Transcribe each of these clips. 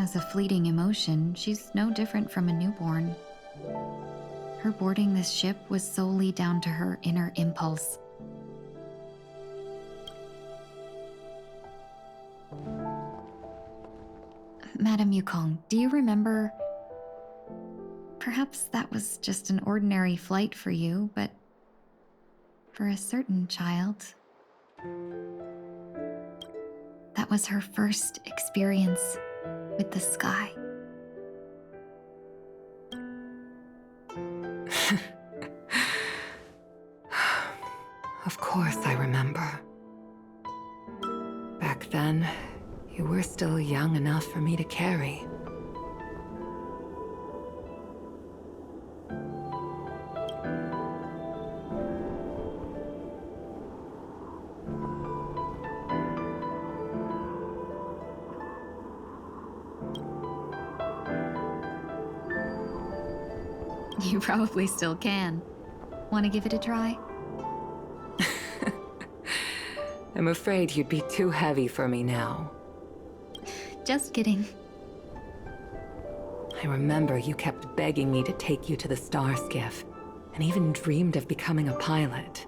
As a fleeting emotion, she's no different from a newborn. Her boarding this ship was solely down to her inner impulse. Madame Yukong, do you remember? Perhaps that was just an ordinary flight for you, but for a certain child, that was her first experience with the sky. Of course I remember. Back then, you were still young enough for me to carry. You probably still can. Want to give it a try? I'm afraid you'd be too heavy for me now. Just kidding. I remember you kept begging me to take you to the star skiff, and even dreamed of becoming a pilot.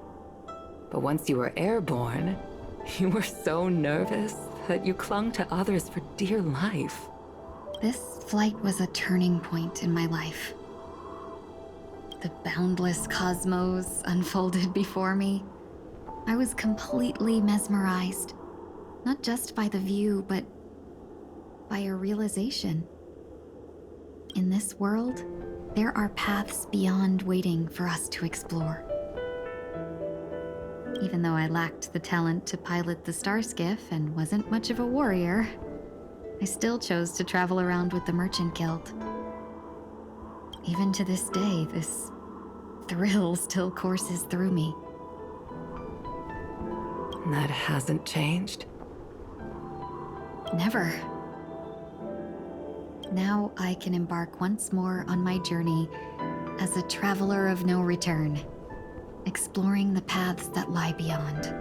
But once you were airborne, you were so nervous that you clung to others for dear life. This flight was a turning point in my life. The boundless cosmos unfolded before me. I was completely mesmerized, not just by the view, but by a realization. In this world, there are paths beyond waiting for us to explore. Even though I lacked the talent to pilot the star skiff and wasn't much of a warrior, I still chose to travel around with the Merchant Guild. Even to this day, this thrill still courses through me. That hasn't changed? Never. Now I can embark once more on my journey as a traveler of no return, exploring the paths that lie beyond.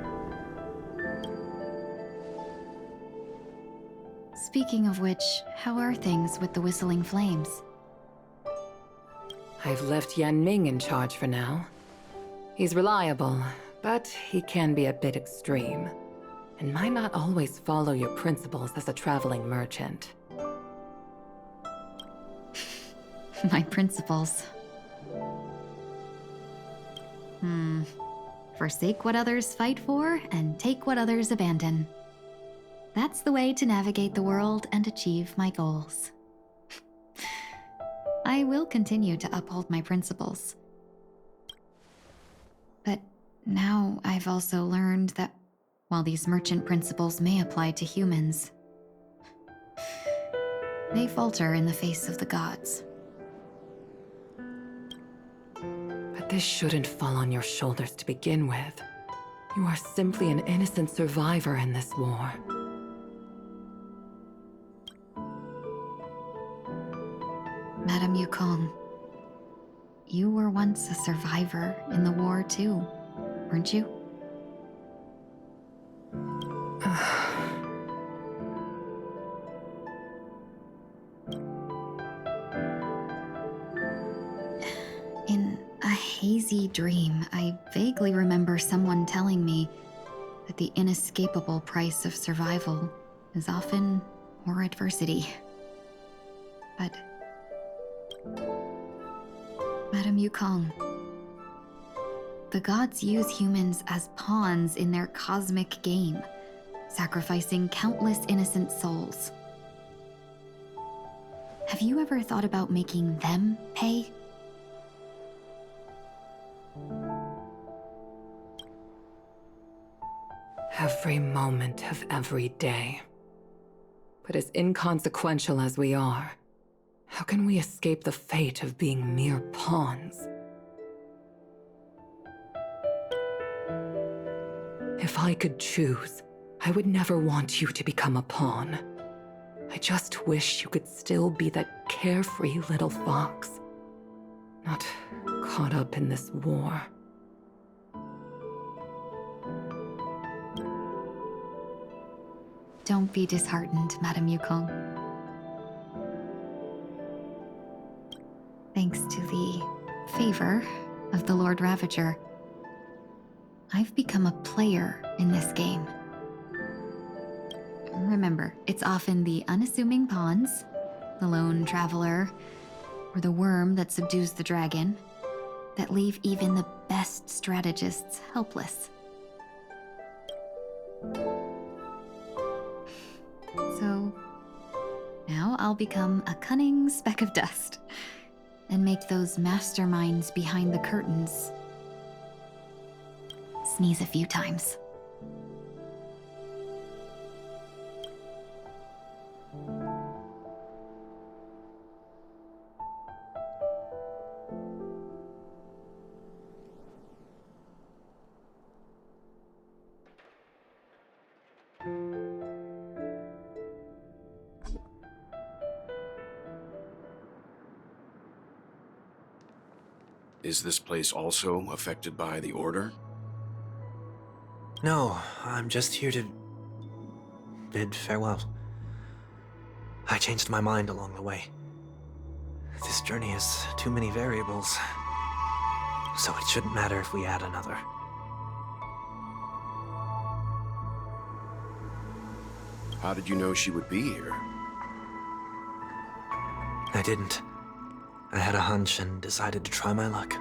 Speaking of which, how are things with the Whistling Flames? I've left Yan Ming in charge for now. He's reliable, but he can be a bit extreme, and might not always follow your principles as a traveling merchant. My principles. Forsake what others fight for and take what others abandon. That's the way to navigate the world and achieve my goals. I will continue to uphold my principles. But now I've also learned that while these merchant principles may apply to humans, they falter in the face of the gods. But this shouldn't fall on your shoulders to begin with. You are simply an innocent survivor in this war. Madame Yukong, you were once a survivor in the war too, weren't you? In a hazy dream, I vaguely remember someone telling me that the inescapable price of survival is often more adversity. But Madame Yukong, the gods use humans as pawns in their cosmic game, sacrificing countless innocent souls. Have you ever thought about making them pay? Every moment of every day. But as inconsequential as we are, how can we escape the fate of being mere pawns? If I could choose, I would never want you to become a pawn. I just wish you could still be that carefree little fox, not caught up in this war. Don't be disheartened, Madame Yukong. thanks to the favor of the Lord Ravager, I've become a player in this game. Remember, it's often the unassuming pawns, the lone traveler, or the worm that subdues the dragon, that leave even the best strategists helpless. So, now I'll become a cunning speck of dust, and make those masterminds behind the curtains sneeze a few times. Is this place also affected by the Order? No, I'm just here to bid farewell. I changed my mind along the way. This journey has too many variables, so it shouldn't matter if we add another. How did you know she would be here? I didn't. I had a hunch and decided to try my luck.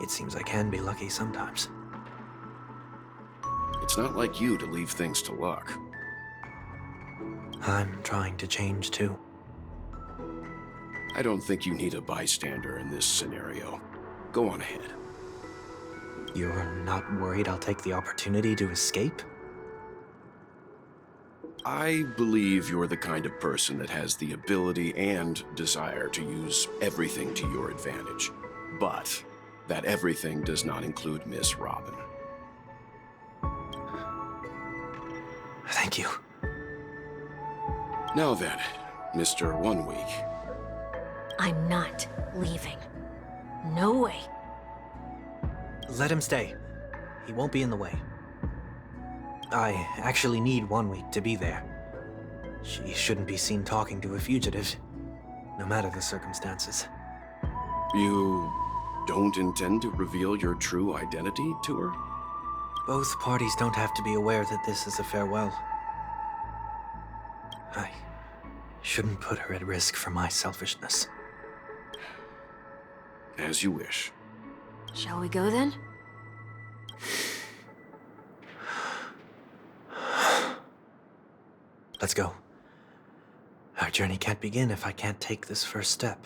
It seems I can be lucky sometimes. It's not like you to leave things to luck. I'm trying to change too. I don't think you need a bystander in this scenario. Go on ahead. You're not worried I'll take the opportunity to escape? I believe you're the kind of person that has the ability and desire to use everything to your advantage. But that everything does not include Miss Robin. Thank you. Now then, Mr. 1 Week. I'm not leaving. No way. Let him stay. He won't be in the way. I actually need 1 week to be there. She shouldn't be seen talking to a fugitive, no matter the circumstances. You don't intend to reveal your true identity to her? Both parties don't have to be aware that this is a farewell. I shouldn't put her at risk for my selfishness. As you wish. Shall we go then? Let's go. Our journey can't begin if I can't take this first step.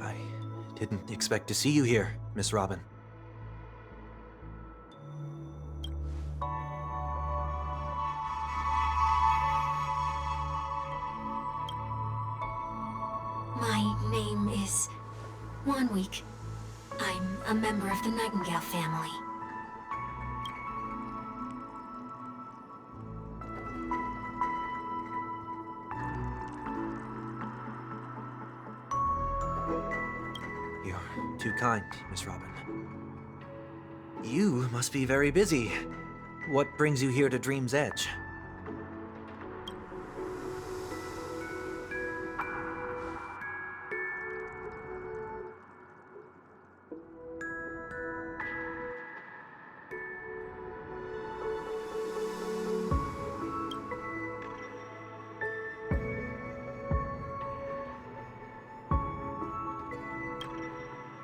I didn't expect to see you here, Miss Robin. My name is 1 Week. I'm a member of the Nightingale family. You're too kind, Miss Robin. You must be very busy. What brings you here to Dream's Edge?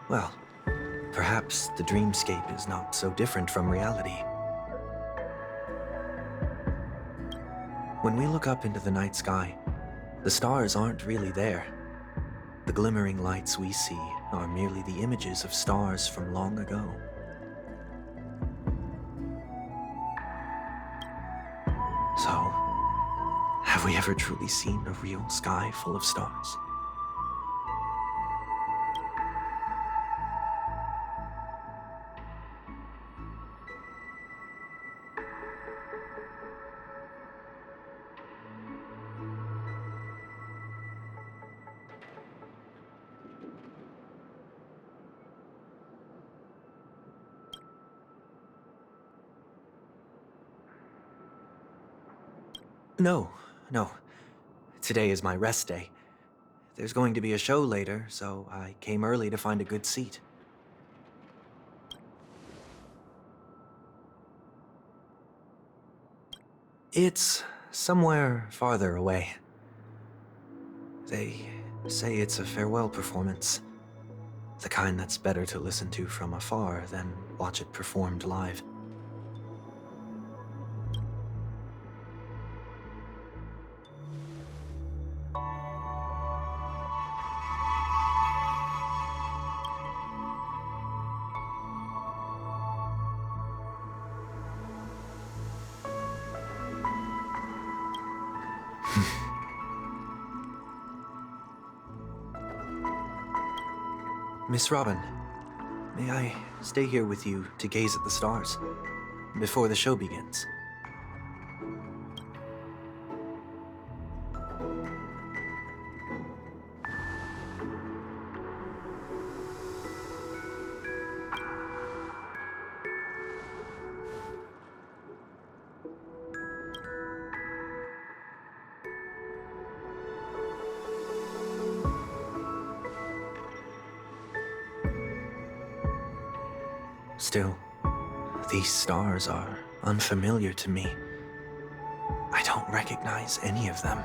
Well, perhaps the dreamscape is not so different from reality. When we look up into the night sky, the stars aren't really there. The glimmering lights we see are merely the images of stars from long ago. we ever truly seen a real sky full of stars? No, no. Today is my rest day. There's going to be a show later, so I came early to find a good seat. It's somewhere farther away. They say it's a farewell performance. The kind that's better to listen to from afar than watch it performed live. Miss Robin, may I stay here with you to gaze at the stars before the show begins? Still, these stars are unfamiliar to me. I don't recognize any of them,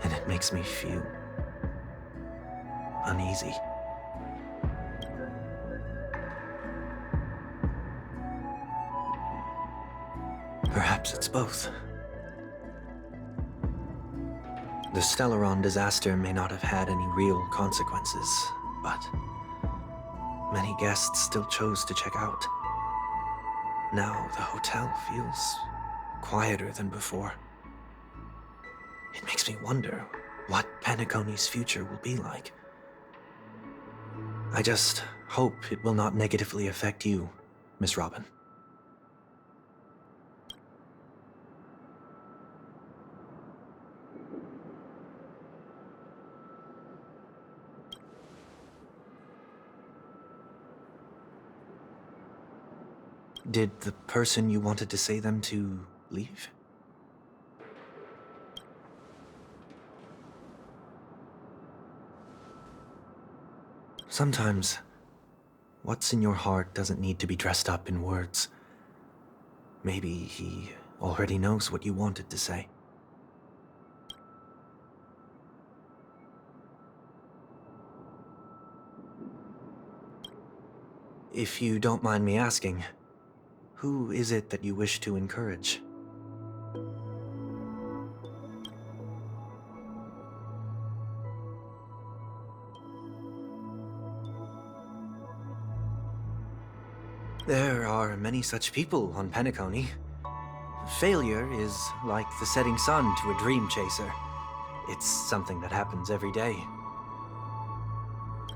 and it makes me feel uneasy. Perhaps it's both. The Stellaron disaster may not have had any real consequences, but many guests still chose to check out. Now the hotel feels quieter than before. It makes me wonder what Penacony's future will be like. I just hope it will not negatively affect you, Miss Robin. Did the person you wanted to say them to leave? Sometimes, what's in your heart doesn't need to be dressed up in words. Maybe he already knows what you wanted to say. If you don't mind me asking, who is it that you wish to encourage? There are many such people on Penacony. Failure is like the setting sun to a dream chaser. It's something that happens every day.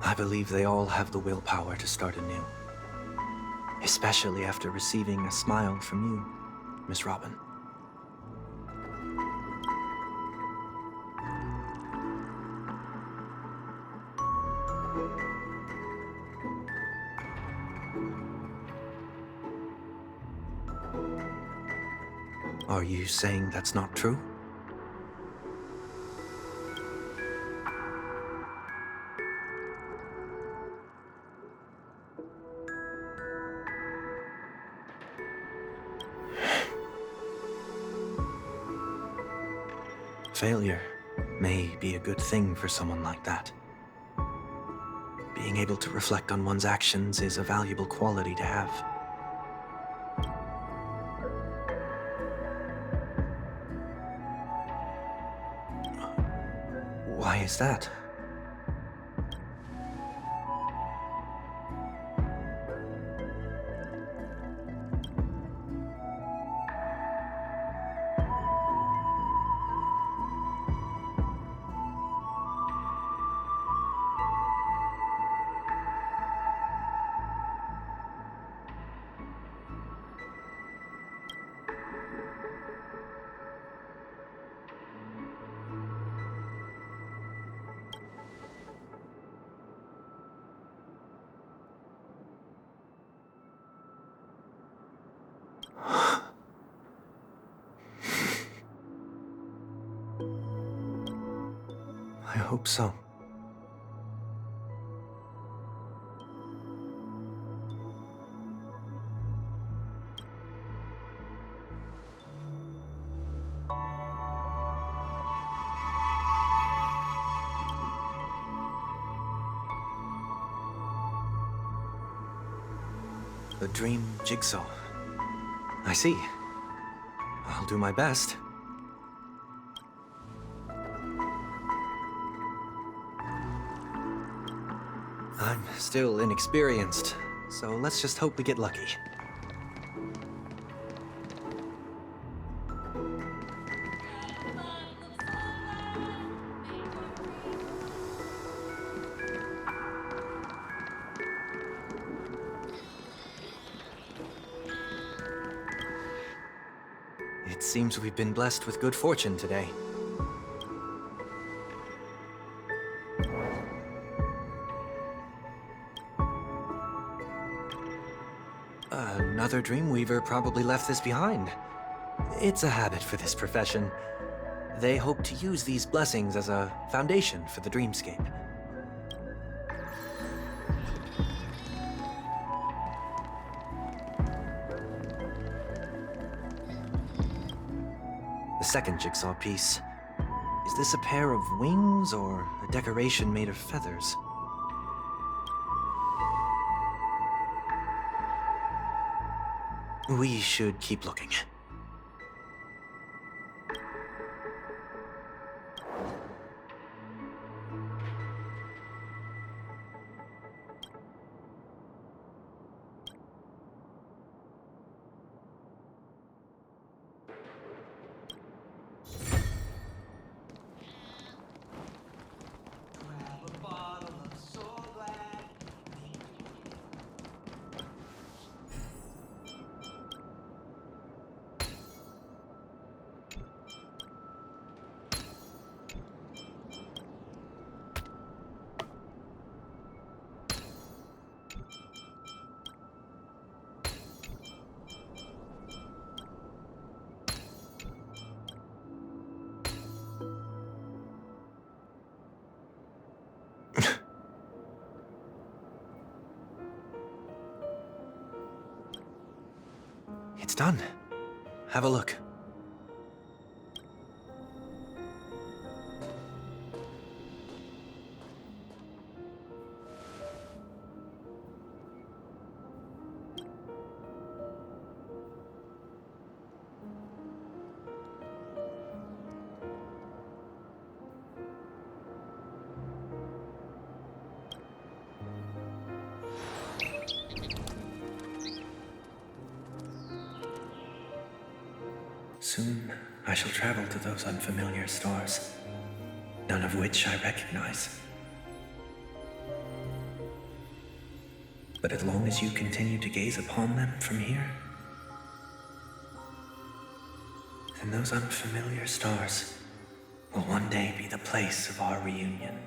I believe they all have the willpower to start anew. Especially after receiving a smile from you, Miss Robin. Are you saying that's not true? Failure may be a good thing for someone like that. Being able to reflect on one's actions is a valuable quality to have. Why is that? hope so. The dream jigsaw. I see. I'll do my best. I'm still inexperienced, so let's just hope we get lucky. It seems we've been blessed with good fortune today. Another Dreamweaver probably left this behind. It's a habit for this profession. They hope to use these blessings as a foundation for the dreamscape. The second jigsaw piece. Is this a pair of wings or a decoration made of feathers? We should keep looking. It's done. Have a look. Soon, I shall travel to those unfamiliar stars, none of which I recognize. But as long as you continue to gaze upon them from here, then those unfamiliar stars will one day be the place of our reunion.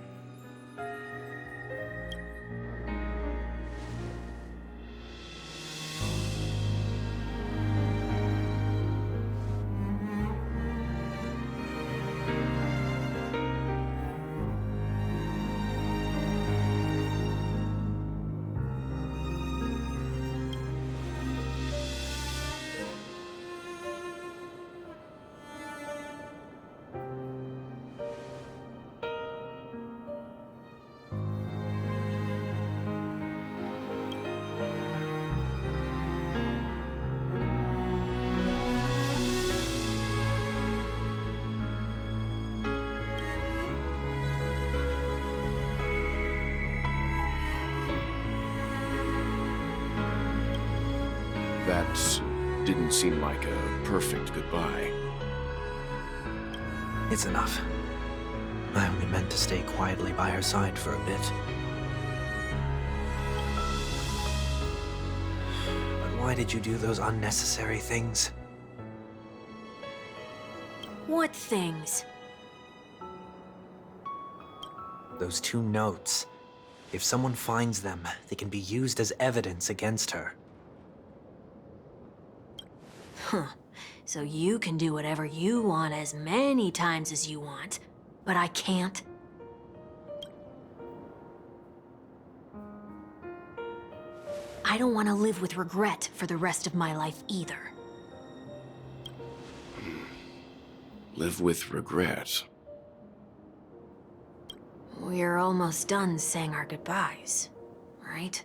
That didn't seem like a perfect goodbye. It's enough. I only meant to stay quietly by her side for a bit. But why did you do those unnecessary things? What things? Those two notes. If someone finds them, they can be used as evidence against her. Huh. So you can do whatever you want as many times as you want, but I can't? I don't want to live with regret for the rest of my life either. Live with regret. We're almost done saying our goodbyes, right?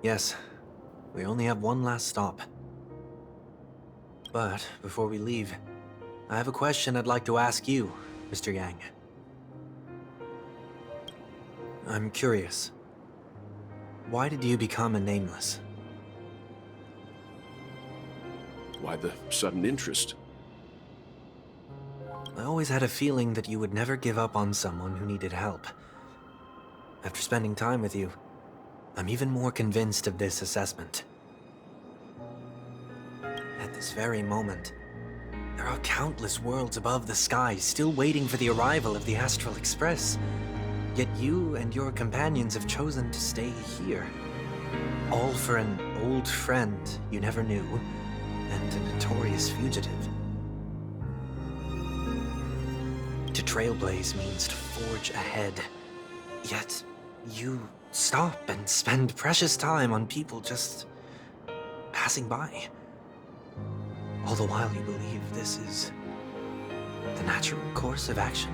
Yes, we only have one last stop. But before we leave, I have a question I'd like to ask you, Mr. Yang. I'm curious. Why did you become a Nameless? Why the sudden interest? I always had a feeling that you would never give up on someone who needed help. After spending time with you, I'm even more convinced of this assessment. At this very moment, there are countless worlds above the sky still waiting for the arrival of the Astral Express. Yet you and your companions have chosen to stay here. All for an old friend you never knew, and a notorious fugitive. To trailblaze means to forge ahead. Yet, you stop and spend precious time on people just passing by. All the while you believe this is the natural course of action.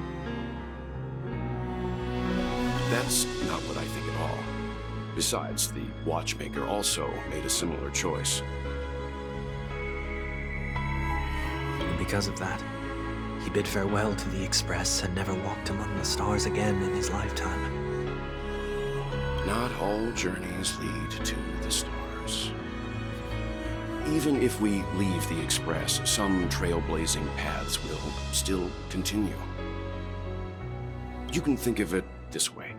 That's not what I think at all. Besides, the watchmaker also made a similar choice. And because of that, he bid farewell to the Express and never walked among the stars again in his lifetime. Not all journeys lead to the stars. Even if we leave the Express, some trailblazing paths will still continue. You can think of it this way.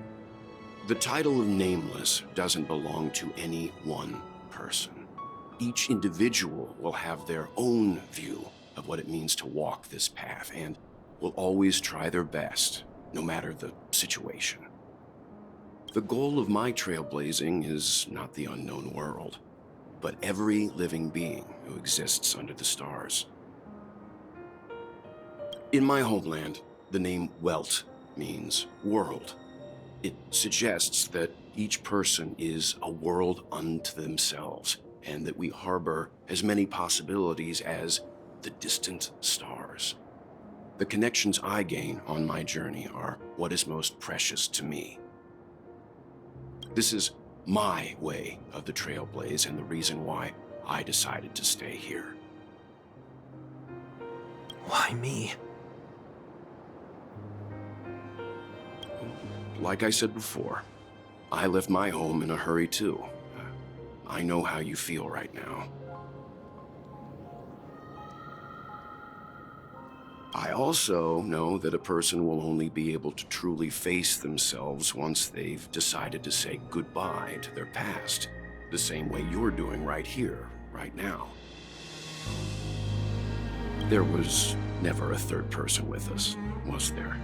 The title of Nameless doesn't belong to any one person. Each individual will have their own view of what it means to walk this path, and will always try their best, no matter the situation. The goal of my trailblazing is not the unknown world, but every living being who exists under the stars. In my homeland, the name Welt means world. It suggests that each person is a world unto themselves, and that we harbor as many possibilities as the distant stars. The connections I gain on my journey are what is most precious to me. This is my way of the trailblaze, and the reason why I decided to stay here. Why me? Like I said before, I left my home in a hurry too. I know how you feel right now. I also know that a person will only be able to truly face themselves once they've decided to say goodbye to their past, the same way you're doing right here, right now. There was never a third person with us, was there?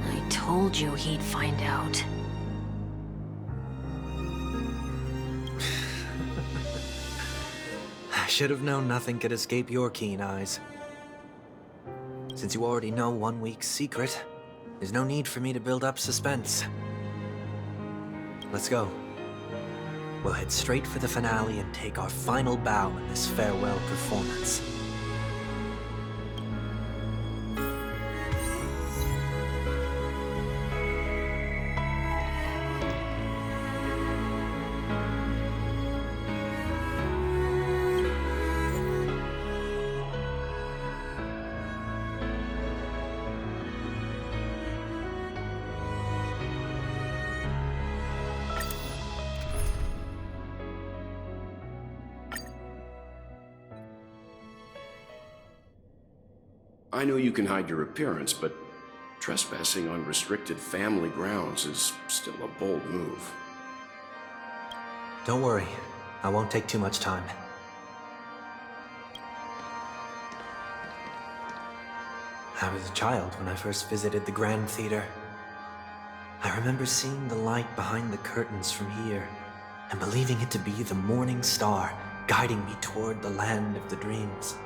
I told you he'd find out. I should have known nothing could escape your keen eyes. Since you already know 1 week's secret, there's no need for me to build up suspense. Let's go. We'll head straight for the finale and take our final bow in this farewell performance. I know you can hide your appearance, but trespassing on restricted family grounds is still a bold move. Don't worry, I won't take too much time. I was a child when I first visited the Grand Theater. I remember seeing the light behind the curtains from here, and believing it to be the morning star guiding me toward the land of the dreams.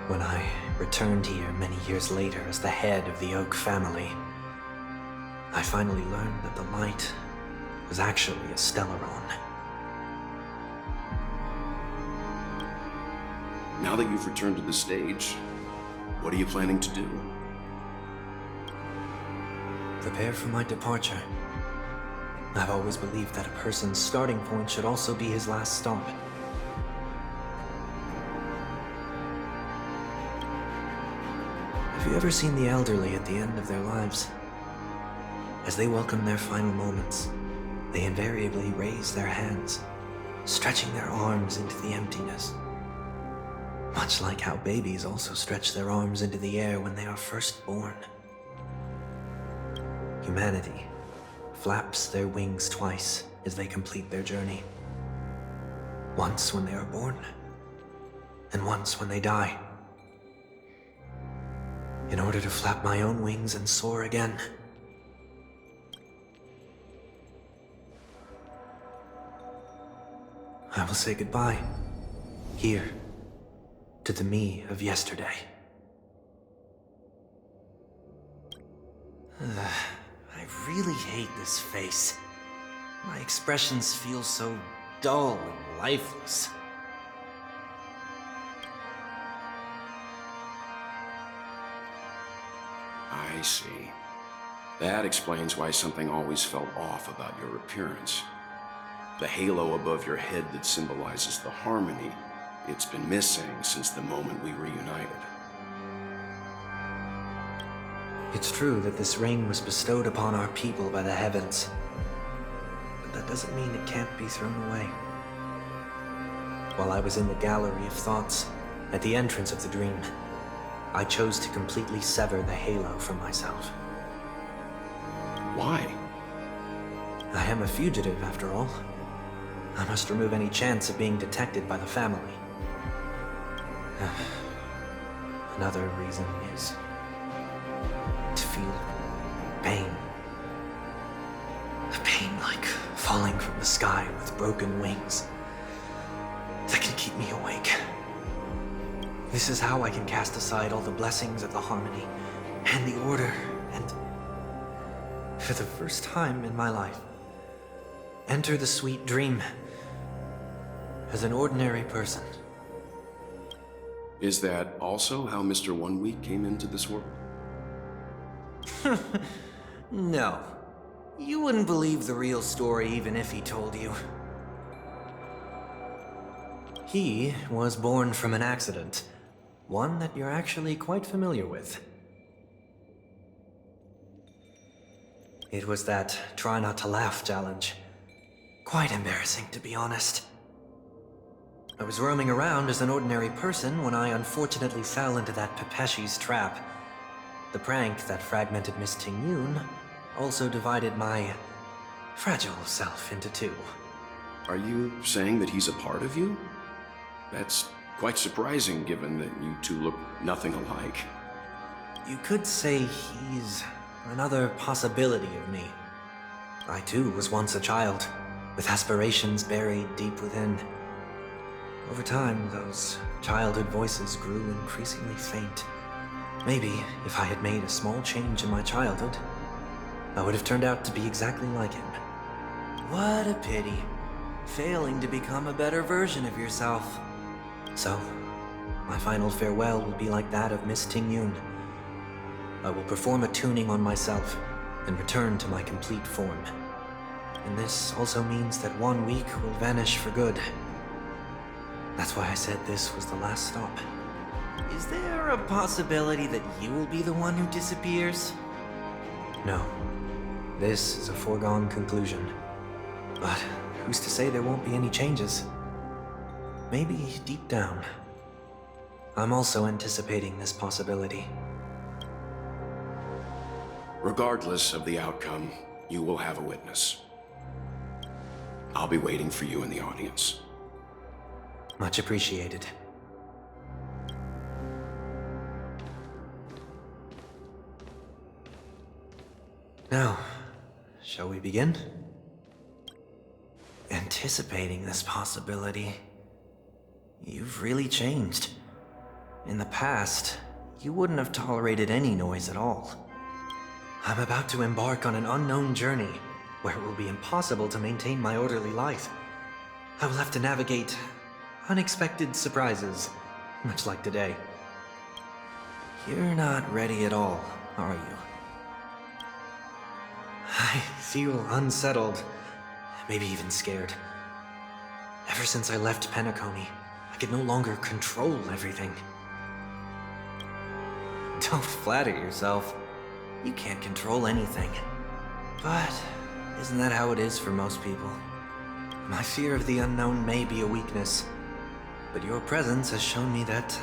When I returned here many years later as the head of the Oak family, I finally learned that the light was actually a Stellaron. Now that you've returned to the stage, what are you planning to do? Prepare for my departure. I've always believed that a person's starting point should also be his last stop. Have you ever seen the elderly at the end of their lives? As they welcome their final moments, they invariably raise their hands, stretching their arms into the emptiness. Much like how babies also stretch their arms into the air when they are first born. Humanity flaps their wings twice as they complete their journey. Once when they are born, and once when they die. In order to flap my own wings and soar again. I will say goodbye, here, to the me of yesterday. I really hate this face. My expressions feel so dull and lifeless. I see. That explains why something always felt off about your appearance. The halo above your head that symbolizes the harmony, it's been missing since the moment we reunited. It's true that this ring was bestowed upon our people by the heavens. But that doesn't mean it can't be thrown away. While I was in the gallery of thoughts, at the entrance of the dream, I chose to completely sever the halo from myself. Why? I am a fugitive, after all. I must remove any chance of being detected by the family. Another reason is to feel pain. A pain like falling from the sky with broken wings that can keep me awake. This is how I can cast aside all the blessings of the harmony and the order and, for the first time in my life, enter the sweet dream as an ordinary person. Is that also how Mr. 1 Week came into this world? No. You wouldn't believe the real story even if he told you. He was born from an accident. One that you're actually quite familiar with. It was that try not to laugh challenge. Quite embarrassing, to be honest. I was roaming around as an ordinary person when I unfortunately fell into that Pepeshi's trap. The prank that fragmented Miss Ting-Yun also divided my fragile self into two. Are you saying that he's a part of you? That's quite surprising given that you two look nothing alike. You could say he's another possibility of me. I too was once a child, with aspirations buried deep within. Over time, those childhood voices grew increasingly faint. Maybe, if I had made a small change in my childhood, I would have turned out to be exactly like him. What a pity. Failing to become a better version of yourself. So, my final farewell will be like that of Miss Ting-Yun. I will perform a tuning on myself and return to my complete form. And this also means that 1 week will vanish for good. That's why I said this was the last stop. Is there a possibility that you will be the one who disappears? No. This is a foregone conclusion. But who's to say there won't be any changes? Maybe deep down, I'm also anticipating this possibility. Regardless of the outcome, you will have a witness. I'll be waiting for you in the audience. Much appreciated. Now, shall we begin? Anticipating this possibility, you've really changed. In the past, you wouldn't have tolerated any noise at all. I'm about to embark on an unknown journey where it will be impossible to maintain my orderly life. I will have to navigate unexpected surprises, much like today. You're not ready at all, are you? I feel unsettled, maybe even scared. Ever since I left Penacony, I could no longer control everything. Don't flatter yourself. You can't control anything. But isn't that how it is for most people? My fear of the unknown may be a weakness, but your presence has shown me that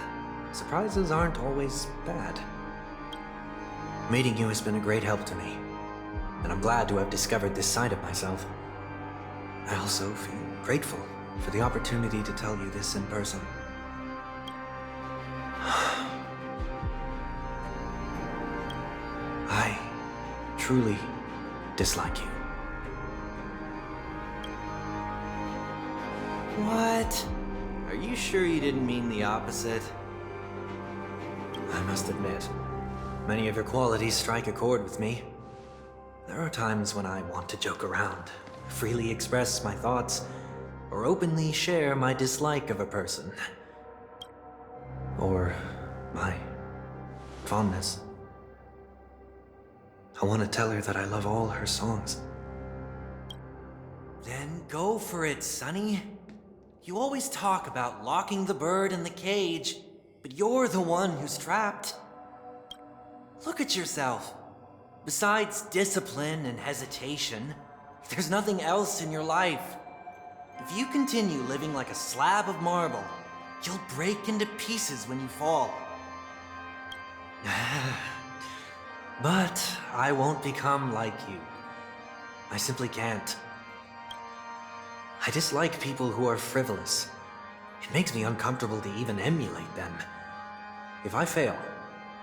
surprises aren't always bad. Meeting you has been a great help to me, and I'm glad to have discovered this side of myself. I also feel grateful for the opportunity to tell you this in person. I truly dislike you. What? Are you sure you didn't mean the opposite? I must admit, many of your qualities strike a chord with me. There are times when I want to joke around, freely express my thoughts, or openly share my dislike of a person. Or my fondness. I want to tell her that I love all her songs. Then go for it, Sonny. You always talk about locking the bird in the cage, but you're the one who's trapped. Look at yourself. Besides discipline and hesitation, there's nothing else in your life. If you continue living like a slab of marble, you'll break into pieces when you fall. But I won't become like you. I simply can't. I dislike people who are frivolous. It makes me uncomfortable to even emulate them. If I fail,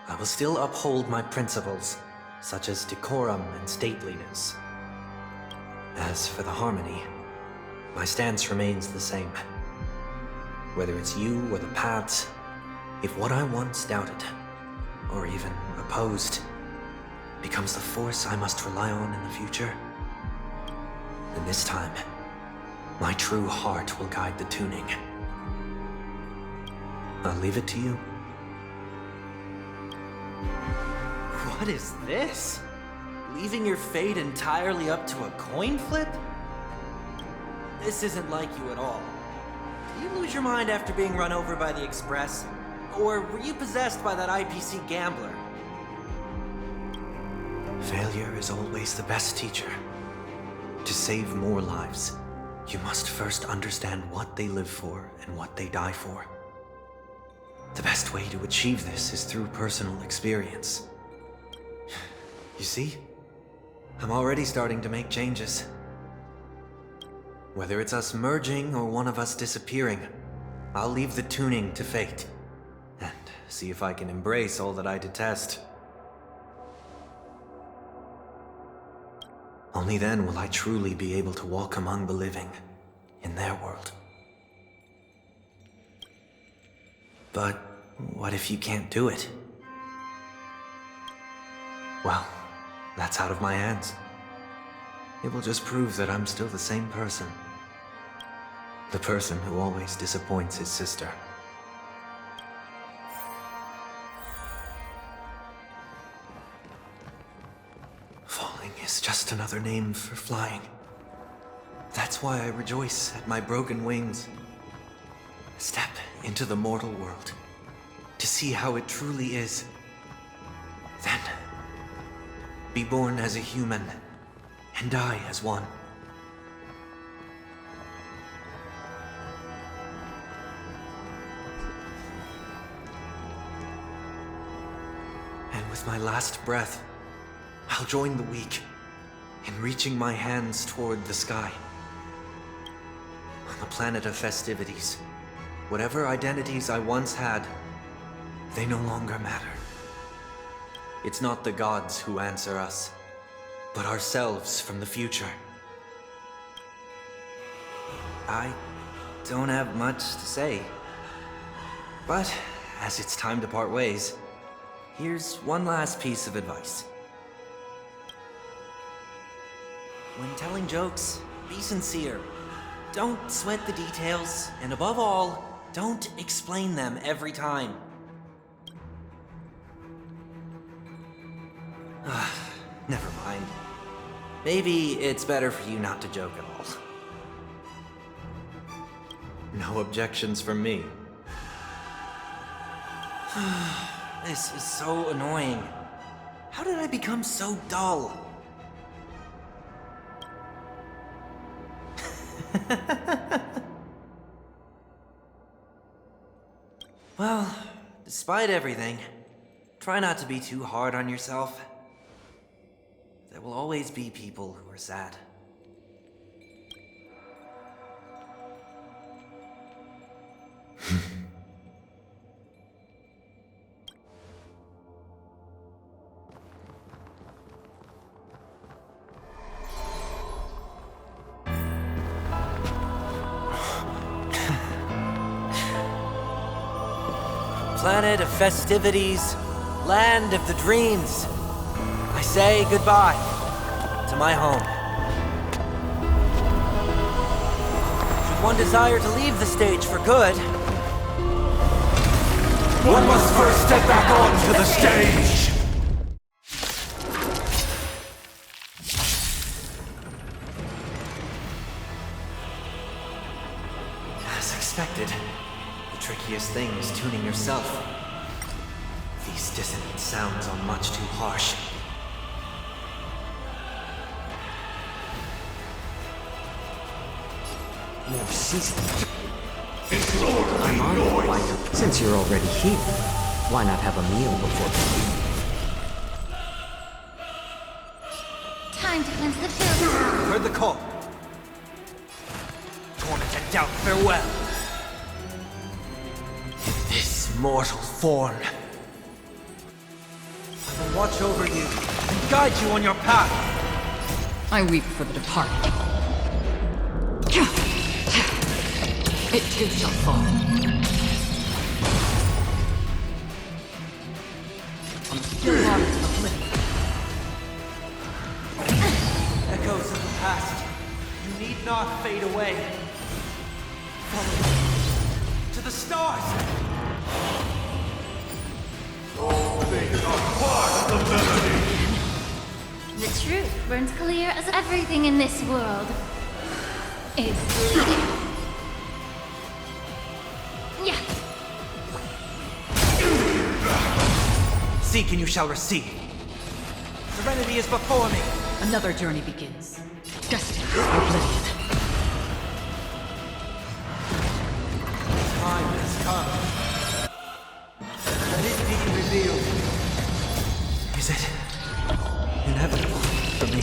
I will still uphold my principles, such as decorum and stateliness. As for the harmony, my stance remains the same. Whether it's you or the paths, if what I once doubted, or even opposed, becomes the force I must rely on in the future, then this time, my true heart will guide the tuning. I'll leave it to you. What is this? Leaving your fate entirely up to a coin flip? This isn't like you at all. Did you lose your mind after being run over by the Express? Or were you possessed by that IPC gambler? Failure is always the best teacher. To save more lives, you must first understand what they live for and what they die for. The best way to achieve this is through personal experience. You see? I'm already starting to make changes. Whether it's us merging or one of us disappearing, I'll leave the tuning to fate, and see if I can embrace all that I detest. Only then will I truly be able to walk among the living, in their world. But what if you can't do it? Well, that's out of my hands. It will just prove that I'm still the same person. The person who always disappoints his sister. Falling is just another name for flying. That's why I rejoice at my broken wings. Step into the mortal world to see how it truly is. Then, be born as a human and die as one. And with my last breath, I'll join the weak in reaching my hands toward the sky. On the planet of festivities, whatever identities I once had, they no longer matter. It's not the gods who answer us, but ourselves from the future. I don't have much to say, but as it's time to part ways, here's one last piece of advice. When telling jokes, be sincere. Don't sweat the details, and above all, don't explain them every time. Never mind. Maybe it's better for you not to joke at all. No objections from me. This is so annoying. How did I become so dull? Well, despite everything, try not to be too hard on yourself. There will always be people who are sad. Planet of festivities, land of the dreams. I say goodbye to my home. Should one desire to leave the stage for good, One must first step back onto the stage! as expected, the trickiest thing is tuning yourself. These dissonant sounds are much too harsh. More seasoning. I'm honored. Since you're already here, why not have a meal before coming? Time to cleanse the field. Heard the call. Torment and doubt, farewell. This mortal form. I will watch over you and guide you on your path. I weep for the departed. It too shall fall. On still waters of oblivion. Echoes of the past. You need not fade away. Follow me to the stars. The truth burns clear as everything in this world is bleeding. Yeah. Seek and you shall receive. Serenity is before me. Another journey begins. Destined for oblivion. Time has come. Let it be revealed. Is it inevitable for me?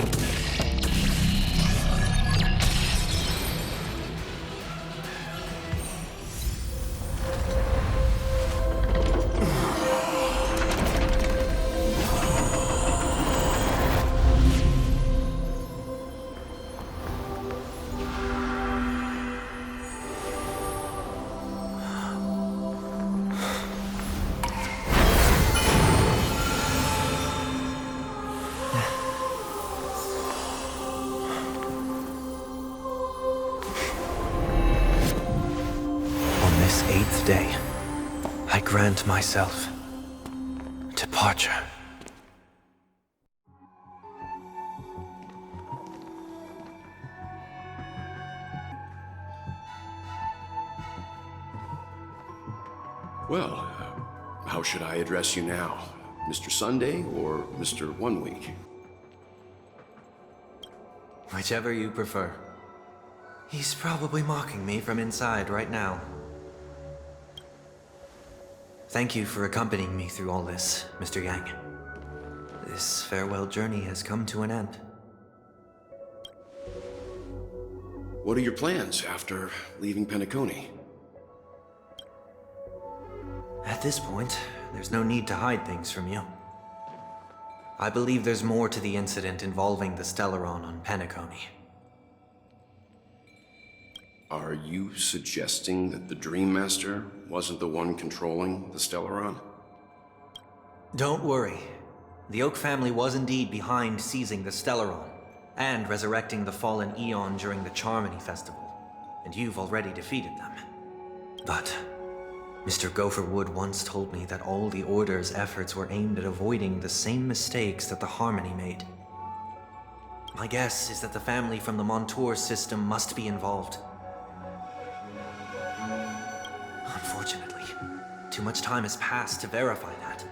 This 8th day, I grant myself departure. Well, how should I address you now? Mr. Sunday or Mr. 1 Week? Whichever you prefer. He's probably mocking me from inside right now. Thank you for accompanying me through all this, Mr. Yang. This farewell journey has come to an end. What are your plans after leaving Penacony? At this point, there's no need to hide things from you. I believe there's more to the incident involving the Stellaron on Penacony. Are you suggesting that the Dream Master wasn't the one controlling the Stellaron? Don't worry. The Oak family was indeed behind seizing the Stellaron and resurrecting the fallen Eon during the Charmony Festival, and you've already defeated them. But Mr. Gopherwood once told me that all the Order's efforts were aimed at avoiding the same mistakes that the Harmony made. My guess is that the family from the Montour system must be involved. Unfortunately, too much time has passed to verify that.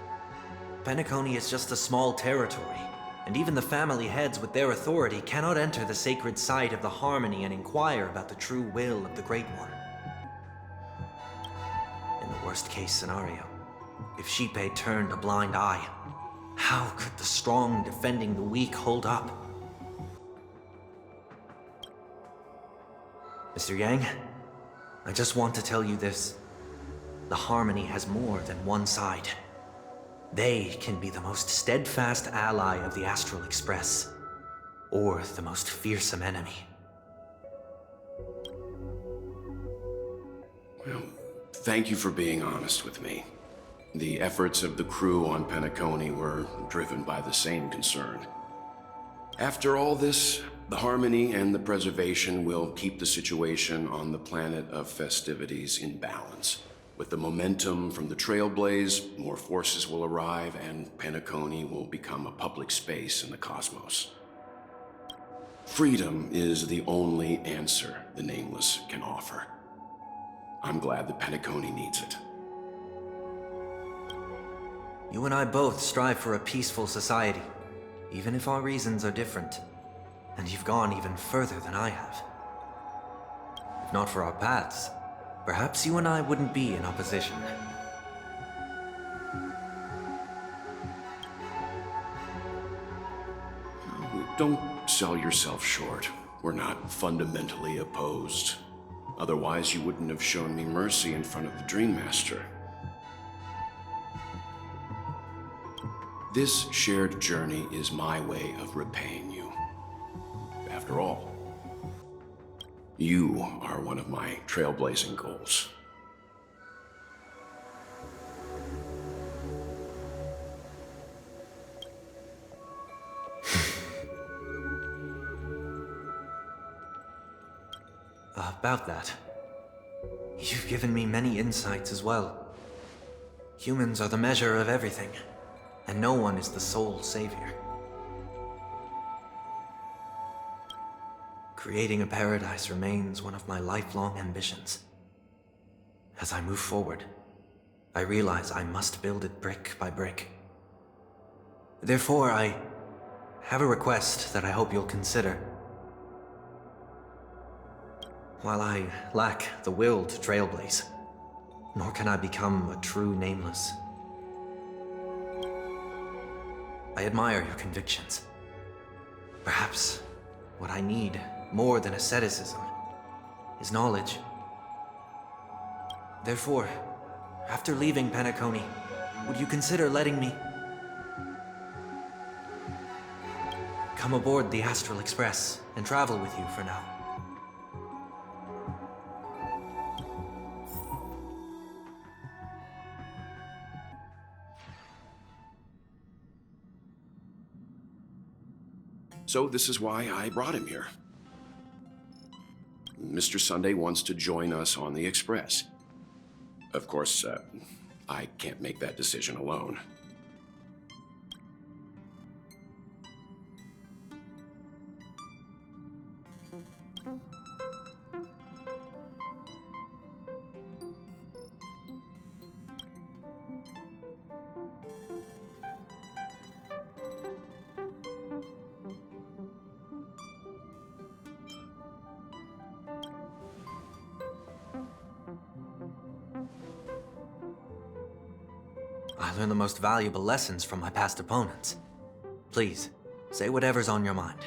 Penacony is just a small territory, and even the family heads with their authority cannot enter the sacred site of the Harmony and inquire about the true will of the Great One. In the worst-case scenario, if Sheepei turned a blind eye, how could the strong defending the weak hold up? Mr. Yang, I just want to tell you this. The Harmony has more than one side. They can be the most steadfast ally of the Astral Express, or the most fearsome enemy. Well, thank you for being honest with me. The efforts of the crew on Penacony were driven by the same concern. After all this, the Harmony and the Preservation will keep the situation on the planet of festivities in balance. With the momentum from the Trailblaze, more forces will arrive and Penacony will become a public space in the cosmos. Freedom is the only answer the Nameless can offer. I'm glad that Penacony needs it. You and I both strive for a peaceful society, even if our reasons are different. And you've gone even further than I have. If not for our paths, perhaps you and I wouldn't be in opposition. Don't sell yourself short. We're not fundamentally opposed. Otherwise, you wouldn't have shown me mercy in front of the Dream Master. This shared journey is my way of repaying you. After all, you are one of my trailblazing goals. About that, you've given me many insights as well. Humans are the measure of everything, and no one is the sole savior. Creating a paradise remains one of my lifelong ambitions. As I move forward, I realize I must build it brick by brick. Therefore, I have a request that I hope you'll consider. While I lack the will to trailblaze, nor can I become a true Nameless. I admire your convictions. Perhaps what I need, more than asceticism, is knowledge. Therefore, after leaving Penacony, would you consider letting me come aboard the Astral Express and travel with you for now? So this is why I brought him here. Mr. Sunday wants to join us on the Express. Of course, I can't make that decision alone. I learned the most valuable lessons from my past opponents. Please, say whatever's on your mind.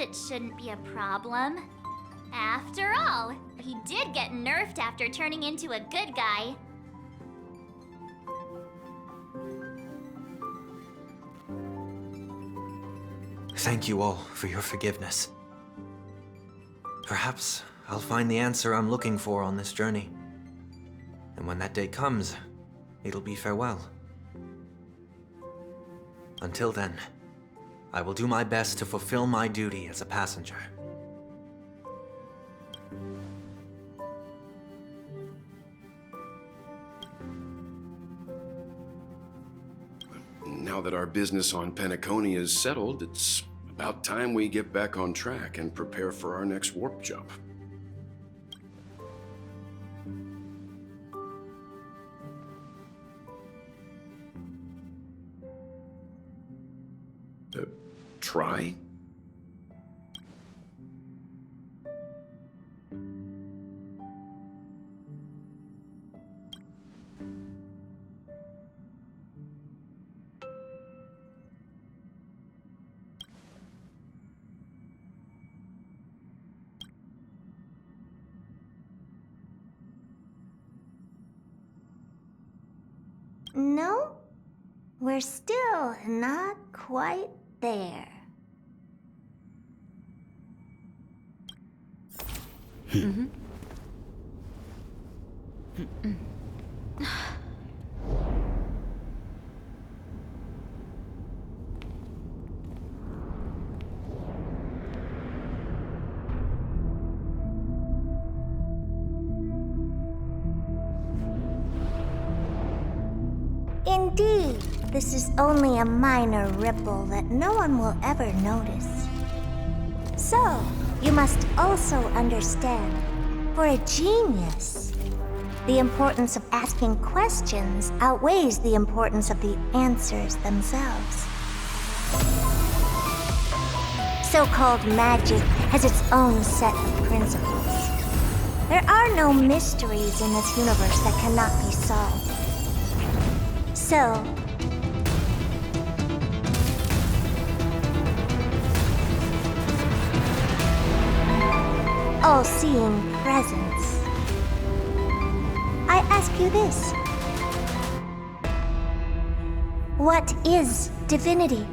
it shouldn't be a problem. After all, he did get nerfed after turning into a good guy. Thank you all for your forgiveness. Perhaps I'll find the answer I'm looking for on this journey. And when that day comes, it'll be farewell. Until then, I will do my best to fulfill my duty as a passenger. Now that our business on Penacony is settled, it's about time we get back on track and prepare for our next warp jump. Try? No, we're still not quite there. Indeed, this is only a minor ripple that no one will ever notice. So, you must also understand, for a genius, the importance of asking questions outweighs the importance of the answers themselves. So-called magic has its own set of principles. There are no mysteries in this universe that cannot be solved. So, all-seeing presence, I ask you this. What is divinity?